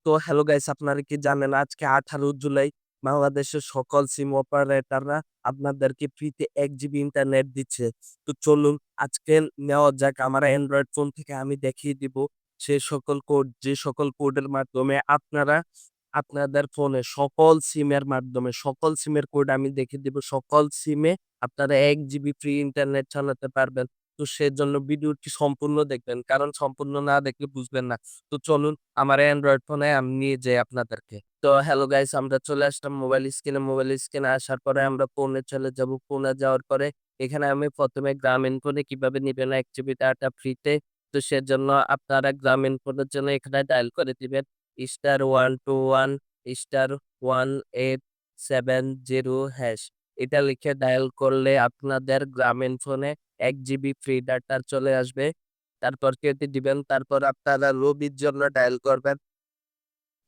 তো hello guys, আপনারা কি জানেন আজকে 18 জুলাই বাংলাদেশের সকল সিম অপারেটররা আপনাদেরকে ফ্রিতে 1 জিবি ইন্টারনেট দিচ্ছে। তো চলুন আজকে নেওয়া যাক আমার অ্যান্ড্রয়েড ফোন থেকে আমি দেখিয়ে দিব যে সকল কোডের মাধ্যমে আপনারা আপনাদের ফোনে সকল সিমের কোড আমি দেখিয়ে দিব। সকল সিমে আপনারা 1 জিবি ফ্রি ইন্টারনেট চালাতে পারবেন। তো সেজন্য ভিডিওটি সম্পূর্ণ দেখবেন। কারণ সম্পূর্ণ না দেখলে বুঝবেন না। তো চলুন আমার অ্যান্ড্রয়েড ফোনে আমি নিয়ে যাই আপনাদেরকে। তো হ্যালো গাইস, আমরা চলে আসলাম মোবাইল স্ক্রিনে আসার পরে আমরা ফোনে চলে যাব। ফোনে যাওয়ার পরে এখানে আমি ১ম এ গ্রামীণ ফোনে কিভাবে নিবেন ১ জিবি ডাটা ফ্রিতে। তো সেজন্য আপনারা গ্রামীণ ফোনের জন্য এখানে ডায়াল করে দিবেন *121 *1870#। এটা লিখে ডায়াল করলে আপনাদের গ্রামীণ ফোনে ১ জিবি ফ্রি ডাটা চলে আসবে। তারপর কেটে দিবেন। তারপর আপনারা রবির জন্য ডায়াল করবেন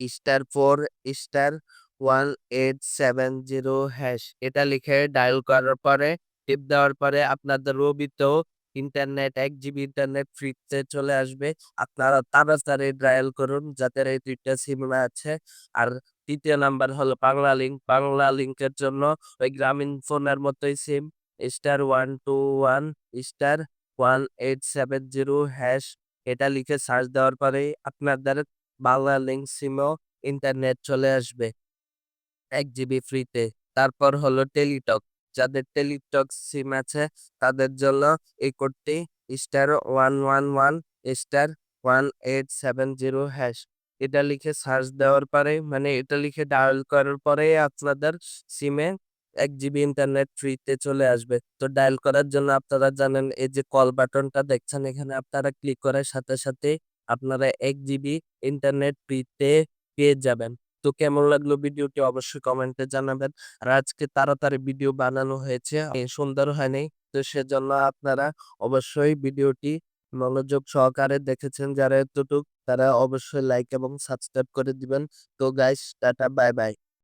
*4*1870#। এটা লিখে ডায়াল করার পরে টিপ দেওয়ার পরে আপনাদের রবিতেও 1 জিবি ইন্টারনেট ফ্রিতে চলে আসবে। আপনারা তাড়াতাড়ি ডায়াল করুন যাদের এই ২ টা সিম আছে। আর ৩য় নাম্বার হলো বাংলা লিংক। বাংলা লিংকের জন্য ওই গ্রামীণ ফোনের মতোই সিম *121 *1870#। এটা লিখে সার্চ দেওয়ার পরেই আপনাদের বাংলা লিংক সিমেও ইন্টারনেট চলে আসবে ১ জিবি ফ্রিতে। তারপর হলো টেলিটক। যাদের টেলিটক সিম আছে তাদের জন্য এই কোডটি *111 *1870#। এটা লিখে সার্চ দেওয়ার পরে মানে এটা লিখে ডায়াল করার পরেই আপনাদের সিমে ১ জিবি ইন্টারনেট ফ্রিতে চলে আসবে। তো ডায়াল করার জন্য আপনারা জানেন এই যে কল বাটনটা দেখছেন এখানে আপনারা ক্লিক করার সাথে সাথেই আপনারা ১ জিবি ইন্টারনেট ফ্রিতে পেয়ে যাবেন। তো কেমন লাগলো ভিডিওটি অবশ্যই কমেন্টে জানাবেন। আর আজকে তাড়াতাড়ি ভিডিও বানানো হয়েছে, সুন্দর হয় নাই। তো সেজন্য আপনারা অবশ্যই ভিডিওটি মনোযোগ সহকারে দেখেছেন যারা এতটুক তারা অবশ্যই লাইক এবং সাবস্ক্রাইব করে দিবেন। তো গাইস টাটা বাই বাই।